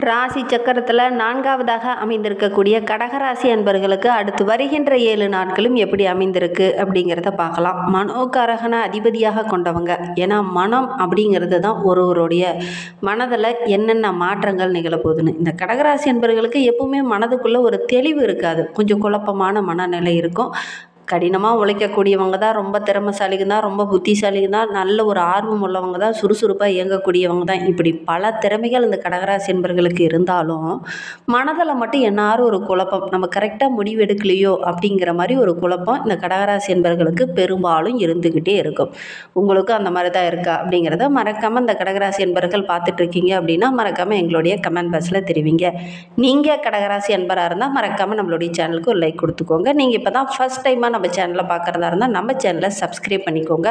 ராசி சக்கரத்தில் நான்காவதாக அமைந்திருக்கக்கூடிய கடகராசி அன்பர்களுக்கு அடுத்து வருகின்ற 7 நாட்களும் எப்படி அமைந்திருக்கு அப்படிங்கிறத பார்க்கலாம். மனோகாரகனை அதிபதியாக கொண்டவங்க. ஏன்னா மனம் அப்படிங்கிறது தான் ஒருவருடைய மனதில் என்னென்ன மாற்றங்கள் நிகழப்போகுதுன்னு. இந்த கடகராசி அன்பர்களுக்கு எப்பவுமே மனதுக்குள்ளே ஒரு தெளிவு இருக்காது. கொஞ்சம் குழப்பமான மனநிலை இருக்கும். கடினமாக உழைக்கக்கூடியவங்க தான், ரொம்ப திறமைசாலிங்க தான், ரொம்ப புத்திசாலிங்க தான், நல்ல ஒரு ஆர்வம் உள்ளவங்க தான், சுறுசுறுப்பாக இயங்கக்கூடியவங்க தான். இப்படி பல திறமைகள் இந்த கடகராசி என்பர்களுக்கு இருந்தாலும் மனதில் மட்டும் எந்நேரம் ஒரு குழப்பம். நம்ம கரெக்டாக முடிவு எடுக்கலையோ அப்படிங்கிற மாதிரி ஒரு குழப்பம் இந்த கடகராசி என்பர்களுக்கு பெரும்பாலும் இருந்துக்கிட்டே இருக்கும். உங்களுக்கும் அந்த மாதிரி தான் இருக்கா அப்படிங்கிறத மறக்காமல் இந்த கடகராசி என்பர்கள் பார்த்துட்ருக்கீங்க அப்படின்னா மறக்காமல் எங்களுடைய கமெண்ட் பாக்ஸில் தெரிவிங்க. நீங்கள் கடகராசி என்பராக இருந்தால் மறக்காமல் நம்மளுடைய சேனலுக்கு ஒரு லைக் கொடுத்துக்கோங்க. நீங்கள் இப்போ தான் ஃபஸ்ட் டைமாக நம்ம சேனலை பார்க்குறதா இருந்தால் நம்ம சேனலை சப்ஸ்கிரைப் பண்ணிக்கோங்க.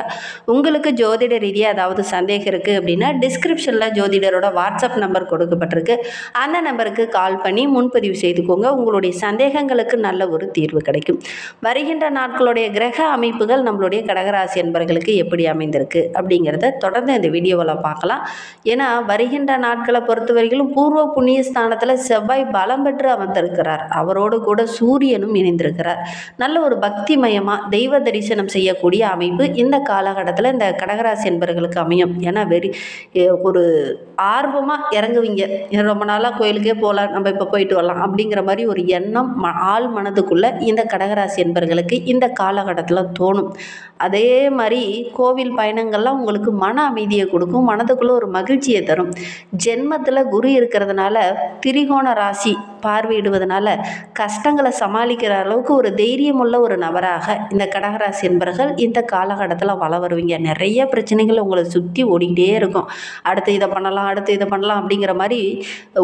உங்களுக்கு ஜோதிட ரீதியாக ஏதாவது சந்தேகம் இருக்குது அப்படின்னா டிஸ்கிரிப்ஷனில் ஜோதிடரோட வாட்ஸ்அப் நம்பர் கொடுக்கப்பட்டிருக்கு. அந்த நம்பருக்கு கால் பண்ணி முன்பதிவு செய்துக்கோங்க. உங்களுடைய சந்தேகங்களுக்கு நல்ல ஒரு தீர்வு கிடைக்கும். வருகின்ற நாட்களுடைய கிரக அமைப்புகள் நம்மளுடைய கடகராசி என்பர்களுக்கு எப்படி அமைந்திருக்கு அப்படிங்கிறத தொடர்ந்து இந்த வீடியோவில் பார்க்கலாம். ஏன்னா வருகின்ற நாட்களை பொறுத்தவரையிலும் பூர்வ புண்ணிய ஸ்தானத்தில் செவ்வாய் பலம் பெற்று அமர்ந்திருக்கிறார். அவரோடு கூட சூரியனும் இணைந்திருக்கிறார். நல்ல ஒரு பக்திமயமாக தெய்வ தரிசனம் செய்யக்கூடிய அமைப்பு இந்த காலகட்டத்தில் இந்த கடகராசி என்பர்களுக்கு அமையும். ஏன்னா ஒரு ஆர்வமாக இறங்குவீங்க. ரொம்ப நாளாக கோயிலுக்கே போகலாம், நம்ம இப்போ போயிட்டு வரலாம் அப்படிங்கிற மாதிரி ஒரு எண்ணம் ஆள் மனதுக்குள்ளே இந்த கடகராசி என்பர்களுக்கு இந்த காலகட்டத்தில் தோணும். அதே மாதிரி கோவில் பயணங்கள்லாம் உங்களுக்கு மன அமைதியை கொடுக்கும், மனதுக்குள்ளே ஒரு மகிழ்ச்சியை தரும். ஜென்மத்தில் குரு இருக்கிறதுனால திரிகோண ராசி பார்வையிடுவதனால கஷ்டங்களை சமாளிக்கிற அளவுக்கு ஒரு தைரியமுள்ள ஒரு நபராக இந்த கடகராசி என்பர்கள் இந்த காலகட்டத்தில் வள வருவீங்க. நிறைய பிரச்சனைகள் உங்களை சுற்றி ஓடிக்கிட்டே இருக்கும். அடுத்து இதை பண்ணலாம், அடுத்து இதை பண்ணலாம் அப்படிங்கிற மாதிரி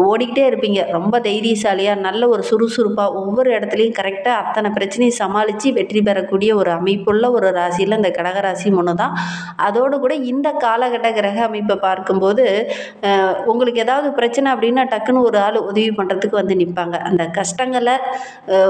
ஓடிக்கிட்டே இருப்பீங்க. ரொம்ப தைரியசாலியாக நல்ல ஒரு சுறுசுறுப்பாக ஒவ்வொரு இடத்துலையும் கரெக்டாக அத்தனை பிரச்சனையும் சமாளித்து வெற்றி பெறக்கூடிய ஒரு அமைப்புள்ள ஒரு ராசியில் இந்த கடகராசி ஒன்று தான். அதோடு கூட இந்த காலகட்ட கிரக அமைப்பை பார்க்கும்போது உங்களுக்கு ஏதாவது பிரச்சனை அப்படின்னா டக்குன்னு ஒரு ஆள் உதவி பண்ணுறதுக்கு வந்து நிற்பாங்க. அந்த கஷ்டங்களை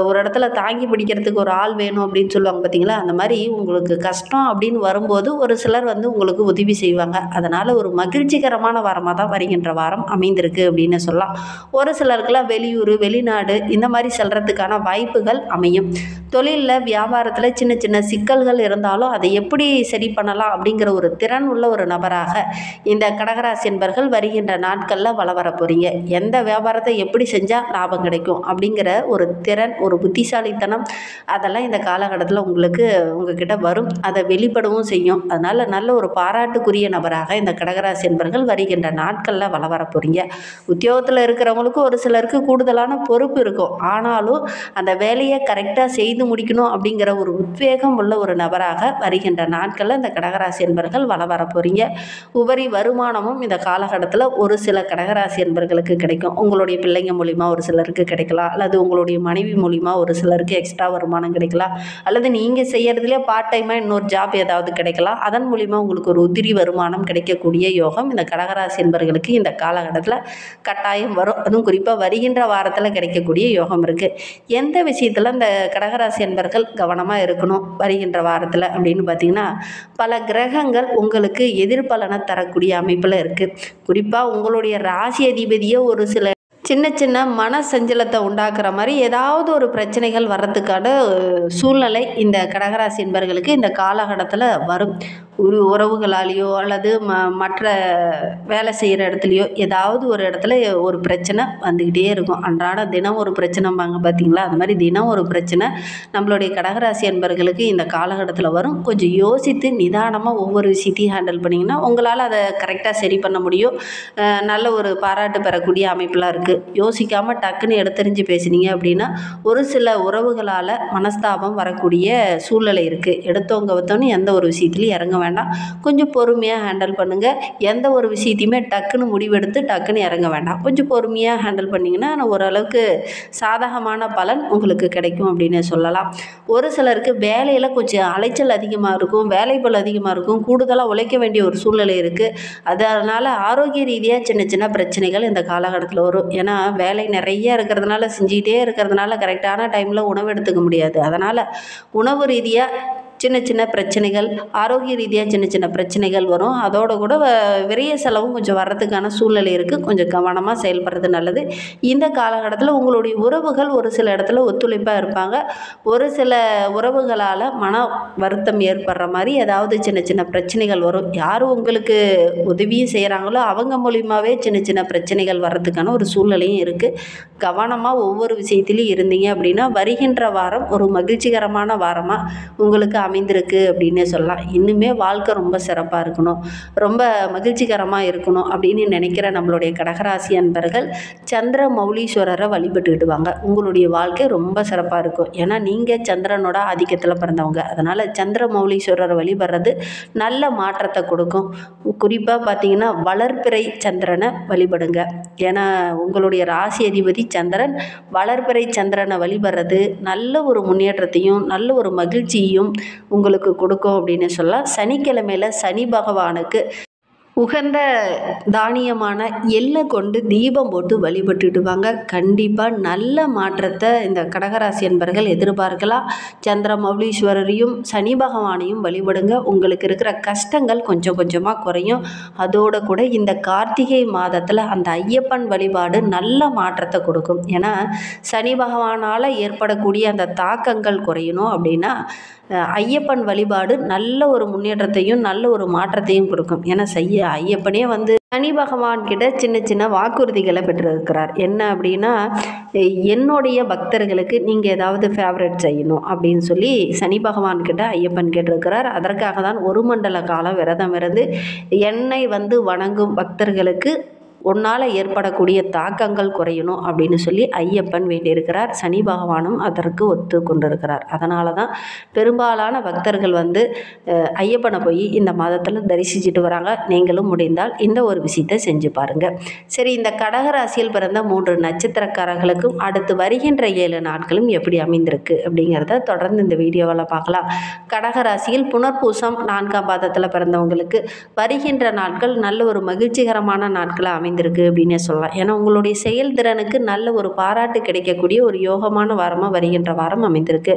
ஒரு இடத்துல தாங்கி பிடிக்கிறதுக்கு ஒரு ஆள் வேணும் அப்படின்னு சொல்லுவாங்க பார்த்தீங்களா. அந்த மாதிரி உங்களுக்கு கஷ்டம் அப்படின்னு வரும்போது ஒரு சிலர் வந்து உங்களுக்கு உதவி செய்வாங்க. அதனால் ஒரு மகிழ்ச்சிகரமான வாரமாக தான் வருகின்ற வாரம் அமைந்திருக்கு அப்படின்னு சொல்லலாம். ஒரு சிலருக்குலாம் வெளியூர் வெளிநாடு இந்த மாதிரி செல்றதுக்கான வாய்ப்புகள் அமையும். தொழிலில் வியாபாரத்தில் சின்ன சின்ன சிக்கல்கள் இருந்தாலும் அதை எப்படி சரி பண்ணலாம் அப்படிங்கிற ஒரு திறன் உள்ள ஒரு நபராக இந்த கடகராசி என்பர்கள் வருகின்ற நாட்களில் வள வர போகிறீங்க. எந்த வியாபாரத்தை எப்படி செஞ்சால் லாபம் கிடைக்கும் அப்படிங்கிற ஒரு திறன், ஒரு புத்திசாலித்தனம் அதெல்லாம் இந்த காலகட்டத்தில் உங்ககிட்ட வரும். அதை வெளிப்படவும் செய்யும். அதனால் நல்ல ஒரு பாராட்டுக்குரிய நபராக இந்த கடகராசி என்பர்கள் வருகின்ற நாட்களில் வள வர போகிறீங்க. உத்தியோகத்தில் இருக்கிறவங்களுக்கு ஒரு சிலருக்கு கூடுதலான பொறுப்பு இருக்கும். ஆனாலும் அந்த வேலையை கரெக்டாக செய்து முடிக்கணும் அப்படிங்கிற ஒரு உத்வேகம் உள்ள ஒரு நபராக வருகின்ற நாட்களில் இந்த கடகராசி என்பர்கள் வள வர போகிறீங்க. உபரி வருமானமும் இந்த காலகட்டத்தில் ஒரு சில கடகராசி என்பர்களுக்கு கிடைக்கும். உங்களுடைய பிள்ளைங்க மூலிமா ஒரு சிலருக்கு கிடைக்கலாம், அல்லது உங்களுடைய மனைவி மூலிமா ஒரு சிலருக்கு எக்ஸ்ட்ரா வருமானம் கிடைக்கலாம், அல்லது நீங்கள் செய்கிறதுலே பார்ட் டைமாக இன்னொரு ஜாப் ஏதாவது கிடைக்கலாம். அதன் மூலிமா உங்களுக்கு ஒரு உதிரி வருமானம் கிடைக்கக்கூடிய யோகம் இந்த கடகராசி என்பர்களுக்கு இந்த காலகட்டத்தில் கட்டாயம் வரும். அதுவும் குறிப்பாக வருகின்ற வாரத்தில் கிடைக்கக்கூடிய யோகம் இருக்குது. எந்த விஷயத்தில் இந்த கடகராசி என்பர்கள் கவனமாக இருக்கணும் வருகின்ற வாரத்தில் அப்படின்னு பார்த்தீங்கன்னா, பல கிரகங்கள் உங்களுக்கு எதிர்பலனை தரக்கூடிய அமைப்பில் இருக்குது. குறிப்பாக உங்களுடைய ராசி அதிபதியை ஒரு சில சின்ன சின்ன மன சஞ்சலத்தை உண்டாக்குற மாதிரி ஏதாவது ஒரு பிரச்சனைகள் வர்றதுக்கான சூழ்நிலை இந்த கடகராசி என்பர்களுக்கு இந்த காலகட்டத்தில் வரும். உறவுகளாலேயோ அல்லது மற்ற வேலை செய்கிற இடத்துலையோ ஏதாவது ஒரு இடத்துல ஒரு பிரச்சனை வந்துக்கிட்டே இருக்கும். அன்றாட தினம் ஒரு பிரச்சனைம்பாங்க பார்த்தீங்களா. அது மாதிரி தினம் ஒரு பிரச்சனை நம்மளுடைய கடகராசி என்பர்களுக்கு இந்த காலகட்டத்தில் வரும். கொஞ்சம் யோசித்து நிதானமாக ஒவ்வொரு விஷயத்தையும் ஹேண்டில் பண்ணிங்கன்னா உங்களால் அதை கரெக்டாக சரி பண்ண முடியும். நல்ல ஒரு பாராட்டு பெறக்கூடிய அமைப்பெலாம் இருக்குது. யோசிக்காமல் டக்குன்னு எடுத்தறிஞ்சு பேசுனீங்க அப்படின்னா ஒரு சில உறவுகளால் மனஸ்தாபம் வரக்கூடிய சூழ்நிலை இருக்குது. எடுத்தவங்க வத்தோன்னு எந்த ஒரு விஷயத்துலையும் இறங்க வேண்டாம். கொஞ்சம் பொறுமையாக ஹேண்டில் பண்ணுங்கள். எந்த ஒரு விஷயத்தையுமே டக்குன்னு முடிவெடுத்து டக்குன்னு இறங்க வேண்டாம். கொஞ்சம் பொறுமையாக ஹேண்டில் பண்ணிங்கன்னா ஓரளவுக்கு சாதகமான பலன் உங்களுக்கு கிடைக்கும் அப்படின்னு சொல்லலாம். ஒரு சிலருக்கு வேலையில் கொஞ்சம் அலைச்சல் அதிகமாக இருக்கும், வேலைப்பளு அதிகமாக இருக்கும், கூடுதலாக உழைக்க வேண்டிய ஒரு சூழ்நிலை இருக்குது. அதனால் ஆரோக்கிய ரீதியாக சின்ன சின்ன பிரச்சனைகள் இந்த காலகட்டத்தில் வரும். ஏன்னா வேலை நிறைய இருக்கிறதுனால செஞ்சுக்கிட்டே இருக்கிறதுனால கரெக்டான டைமில் உணவு எடுத்துக்க முடியாது. அதனால் உணவு ரீதியாக சின்ன சின்ன பிரச்சனைகள், ஆரோக்கிய ரீதியாக சின்ன சின்ன பிரச்சனைகள் வரும். அதோட கூட விரைய செலவும் கொஞ்சம் வர்றதுக்கான சூழ்நிலை இருக்குது. கொஞ்சம் கவனமாக செயல்படுறது நல்லது. இந்த காலகட்டத்தில் உங்களுடைய உறவுகள் ஒரு சில இடத்துல ஒத்துழைப்பாக இருப்பாங்க. ஒரு சில உறவுகளால் மன வருத்தம் ஏற்படுற மாதிரி ஏதாவது சின்ன சின்ன பிரச்சனைகள் வரும். யார் உங்களுக்கு உதவியும் செய்கிறாங்களோ அவங்க மூலியமாகவே சின்ன சின்ன பிரச்சனைகள் வர்றதுக்கான ஒரு சூழ்நிலையும் இருக்குது. கவனமாக ஒவ்வொரு விஷயத்திலையும் இருந்தீங்க அப்படின்னா வருகின்ற வாரம் ஒரு மகிழ்ச்சிகரமான வாரமாக உங்களுக்கு அமைந்திருக்கு அப்படின்னே சொல்லலாம். இன்னுமே வாழ்க்கை ரொம்ப சிறப்பாக இருக்கணும், ரொம்ப மகிழ்ச்சிகரமாக இருக்கணும் அப்படின்னு நினைக்கிற நம்மளுடைய கடகராசி அன்பர்கள் சந்திர மௌலீஸ்வரரை வழிபட்டுக்கிட்டு வாங்க. உங்களுடைய வாழ்க்கை ரொம்ப சிறப்பாக இருக்கும். ஏன்னா நீங்கள் சந்திரனோட ஆதிக்கத்தில் பிறந்தவங்க. அதனால் சந்திர மௌலீஸ்வரரை வழிபடுறது நல்ல மாற்றத்தை கொடுக்கும். குறிப்பாக பார்த்தீங்கன்னா வளர்பிறை சந்திரனை வழிபடுங்க. ஏன்னா உங்களுடைய ராசி அதிபதி சந்திரன். வளர்பிறை சந்திரனை வழிபடுறது நல்ல ஒரு முன்னேற்றத்தையும் நல்ல ஒரு மகிழ்ச்சியையும் உங்களுக்கு கொடுக்கும் அப்படின்னு சொல்லலாம். சனிக்கிழமையில் சனி பகவானுக்கு உகந்த தானியமான எள்ளை கொண்டு தீபம் போட்டு வழிபட்டுடுவாங்க. கண்டிப்பாக நல்ல மாற்றத்தை இந்த கடகராசி என்பர்கள் எதிர்பார்க்கலாம். சந்திர மௌலீஸ்வரரையும் சனி பகவானையும் வழிபடுங்க. உங்களுக்கு இருக்கிற கஷ்டங்கள் கொஞ்சம் கொஞ்சமாக குறையும். அதோடு கூட இந்த கார்த்திகை மாதத்தில் அந்த ஐயப்பன் வழிபாடு நல்ல மாற்றத்தை கொடுக்கும். ஏன்னா சனி பகவானால் ஏற்படக்கூடிய அந்த தாக்கங்கள் குறையணும் அப்படின்னா ஐயப்பன் வழிபாடு நல்ல ஒரு முன்னேற்றத்தையும் நல்ல ஒரு மாற்றத்தையும் கொடுக்கும். ஏன்னா ஐயப்பனே சனி பகவான் கிட்ட சின்ன சின்ன வாக்குறுதிகளை பெற்றிருக்கிறார். என்ன அப்படின்னா, என்னுடைய பக்தர்களுக்கு நீங்கள் ஏதாவது ஃபேவரட் செய்யணும் அப்படின்னு சொல்லி சனி பகவான் கிட்ட ஐயப்பன் கேட்டிருக்கிறார். அதற்காக தான் ஒரு மண்டல காலம் விரதம் இருந்து என்னை வணங்கும் பக்தர்களுக்கு உன்னால் ஏற்படக்கூடிய தாக்கங்கள் குறையணும் அப்படின்னு சொல்லி ஐயப்பன் வேண்டியிருக்கிறார். சனி பகவானும் அதற்கு ஒத்து கொண்டிருக்கிறார். அதனால தான் பெரும்பாலான பக்தர்கள் ஐயப்பனை போய் இந்த மாதத்தில் தரிசிச்சுட்டு வராங்க. நீங்களும் முடிந்தால் இந்த ஒரு விஷயத்தை செஞ்சு பாருங்கள். சரி, இந்த கடகராசியில் பிறந்த 3 நட்சத்திரக்காரர்களுக்கும் அடுத்து வருகின்ற 7 நாட்களும் எப்படி அமைந்திருக்கு அப்படிங்கிறத தொடர்ந்து இந்த வீடியோவில் பார்க்கலாம். கடகராசியில் புனர்பூசம் 4ஆம் பாதத்தில் பிறந்தவங்களுக்கு வருகின்ற நாட்கள் நல்ல ஒரு மகிழ்ச்சிகரமான நாட்களாக அமைந்திருக்கு அப்படின்னே சொல்லலாம். ஏன்னா உங்களுடைய செயல்திறனுக்கு நல்ல ஒரு பாராட்டு கிடைக்கக்கூடிய ஒரு யோகமான வாரமாக வருகின்ற வாரம் அமைந்திருக்கு.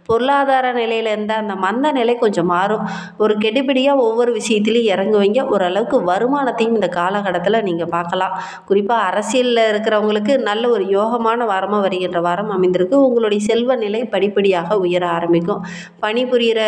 பொருளாதார நிலையில் இருந்த அந்த மந்த நிலை கொஞ்சம் மாறும். ஒரு கெடுபிடியாக ஒவ்வொரு விஷயத்திலையும் இறங்குவீங்க. ஓரளவுக்கு வருமானத்தையும் இந்த காலகட்டத்தில் நீங்கள் பார்க்கலாம். குறிப்பாக அரசியலில் இருக்கிறவங்களுக்கு நல்ல ஒரு யோகமான வாரமாக வருகின்ற வாரம் அமைந்திருக்கு. உங்களுடைய செல்வ நிலை படிப்படியாக உயர ஆரம்பிக்கும். பணிபுரிகிற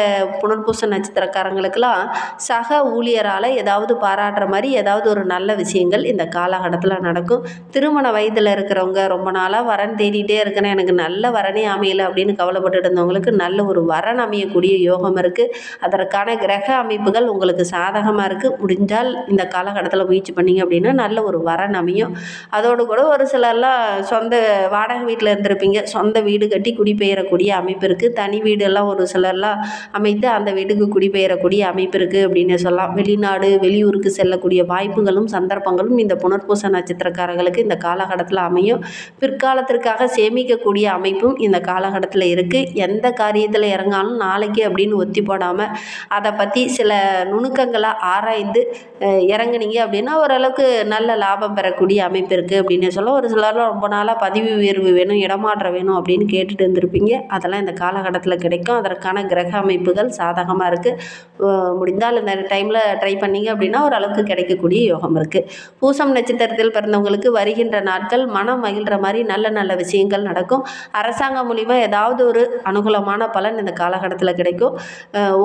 புனர்பூச நட்சத்திரக்காரங்களுக்கெல்லாம் சக ஊழியரால் ஏதாவது பாராட்டுற மாதிரி ஏதாவது ஒரு நல்ல விஷயங்கள் இந்த காலகட்டத்தில் நடக்கும். திருமண வயதில் இருக்கிறவங்க ரொம்ப நாளாக வரன் தேடிட்டே இருக்கிறேன், எனக்கு நல்ல வரனே அமையலை அப்படின்னு கவலைப்பட்டு இருந்தவங்களுக்கு நல்ல ஒரு வரன் அமையக்கூடிய யோகம் இருக்குது. அதற்கான கிரக அமைப்புகள் உங்களுக்கு சாதகமாக இருக்குது. முடிஞ்சால் இந்த காலகட்டத்தில் முயற்சி பண்ணிங்க அப்படின்னா நல்ல ஒரு வரன் அமையும். அதோடு கூட ஒரு சிலர்லாம் சொந்த வாடகை வீட்டில் இருந்திருப்பீங்க, சொந்த வீடு கட்டி குடிபெயரக்கூடிய அமைப்பு இருக்குது. தனி வீடெல்லாம் ஒரு சிலர்லாம் அமைத்து அந்த வீட்டுக்கு குடிபெயரக்கூடிய அமைப்பு இருக்குது அப்படின்னு சொல்லலாம். வெளிநாடு வெளியூருக்கு செல்லக்கூடிய வாய்ப்புகளும் சந்தர்ப்பங்களும் இந்த புனர்பூச நட்சத்திரக்காரர்களுக்கு இந்த காலகட்டத்தில் அமையும். பிற்காலத்திற்காக சேமிக்கக்கூடிய அமைப்பும் இந்த காலகட்டத்தில் இருக்குது. எந்த காரியத்தில் இறங்காலும் நாளைக்கு அப்படின்னு ஒத்தி போடாமல் அதை பற்றி சில நுணுக்கங்களை ஆராய்ந்து இறங்குனீங்க அப்படின்னா ஓரளவுக்கு நல்ல லாபம் பெறக்கூடிய அமைப்பு இருக்குது அப்படின்னு சொல்ல. ஒரு சிலர்லாம் ரொம்ப நாளாக பதவி உயர்வு வேணும், இடமாற்றம் வேணும் அப்படின்னு கேட்டுட்டு இருந்திருப்பீங்க. அதெல்லாம் இந்த காலகட்டத்தில் கிடைக்கும். அதற்கான கிரக அமைப்புகள் சாதகமாக இருக்குது. முடிந்தால் இந்த டைமில் ட்ரை பண்ணிங்க அப்படின்னா ஓரளவுக்கு கிடைக்கக்கூடிய யோகம் இருக்குது. பூசம் நட்சத்திரத்தில் பிறந்தவங்களுக்கு வருகின்ற நாட்கள் மனம் மகிழ்கிற மாதிரி நல்ல நல்ல விஷயங்கள் நடக்கும். அரசாங்கம் மூலிமா ஏதாவது ஒரு அனுகூலமான பலன் இந்த காலகட்டத்தில் கிடைக்கும்.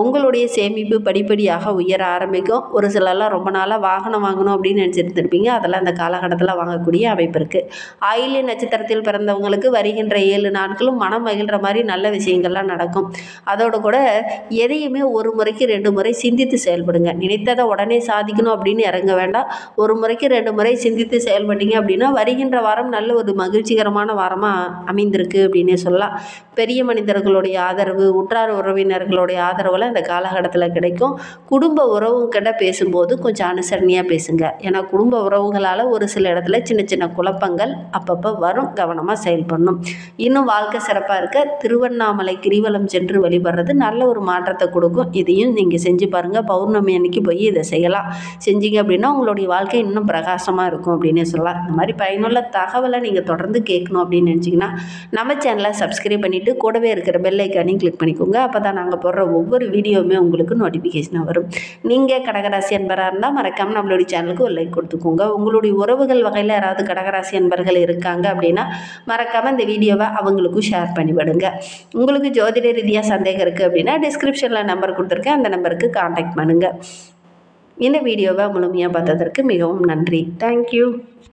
உங்களுடைய சேமிப்பு படிப்படியாக உயர ஆரம்பிக்கும். ஒரு சிலர்லாம் ரொம்ப நாளாக வாகனம் வாங்கணும் அப்படின்னு நினச்சிட்டு இருப்பீங்க. அதெல்லாம் இந்த காலகட்டத்தில் வாங்கக்கூடிய அமைப்பு இருக்குது. ஆயில்ய நட்சத்திரத்தில் பிறந்தவங்களுக்கு வருகின்ற 7 நாட்களும் மனம் மகிழ்கிற மாதிரி நல்ல விஷயங்கள்லாம் நடக்கும். அதோடு கூட எதையுமே ஒரு முறைக்கு 2 முறை சிந்தித்து செயல்படுங்க. நினைத்ததை உடனே சாதிக்கணும் அப்படின்னு இறங்க வேண்டாம். ஒரு முறைக்கு 2 முறை சிந்தித்து செயல்பட்டீங்க அப்படின்னா வருகின்ற வாரம் நல்ல ஒரு மகிழ்ச்சிகரமான வாரமாக அமைந்திருக்கு அப்படின்னே சொல்லலாம். பெரிய மனிதர்களுடைய ஆதரவு, உற்றார் உறவினர்களுடைய ஆதரவுலாம் இந்த காலகட்டத்தில் கிடைக்கும். குடும்ப உறவுங்கிட்ட பேசும்போது கொஞ்சம் அனுசரணையாக பேசுங்க. ஏன்னா குடும்ப உறவுகளால் ஒரு சில இடத்துல சின்ன சின்ன குழப்பங்கள் அப்பப்போ வரும். கவனமாக செயல்படணும். இன்னும் வாழ்க்கை சிறப்பாக இருக்க திருவண்ணாமலை கிரிவலம் சென்று வழிபடுறது நல்ல ஒரு மாற்றத்தை கொடுக்கும். இதையும் நீங்கள் செஞ்சு பாருங்கள். பௌர்ணமி அன்னைக்கு போய் இதை செய்யலாம். செஞ்சீங்க அப்படின்னா உங்களுடைய வாழ்க்கை இன்னும் பிரகாசம் பிரகாசமாக இருக்கும் அப்படின்னே சொல்லலாம். இந்த மாதிரி பயனுள்ள தகவலை நீங்கள் தொடர்ந்து கேட்கணும் அப்படின்னு நினச்சிங்கன்னா நம்ம சேனலை சப்ஸ்கிரைப் பண்ணிவிட்டு கூடவே இருக்கிற பெல் ஐக்கானையும் கிளிக் பண்ணிக்கோங்க. அப்போ தான் நாங்கள் போடுற ஒவ்வொரு வீடியோவுமே உங்களுக்கு நோட்டிஃபிகேஷனாக வரும். நீங்கள் கடகராசி அன்பராக இருந்தால் மறக்காமல் நம்மளுடைய சேனலுக்கு ஒரு லைக் கொடுத்துக்கோங்க. உங்களுடைய உறவுகள் வகையில் யாராவது கடகராசி அன்பர்கள் இருக்காங்க அப்படின்னா மறக்காமல் இந்த வீடியோவை அவங்களுக்கும் ஷேர் பண்ணிவிடுங்க. உங்களுக்கு ஜோதிட ரீதியாக சந்தேகம் இருக்குது அப்படின்னா டிஸ்கிரிப்ஷனில் நம்பர் கொடுத்துருக்கேன், அந்த நம்பருக்கு கான்டாக்ட் பண்ணுங்கள். இந்த வீடியோவை முழுமையாக பார்த்ததற்கு மிகவும் நன்றி. தேங்க்யூ.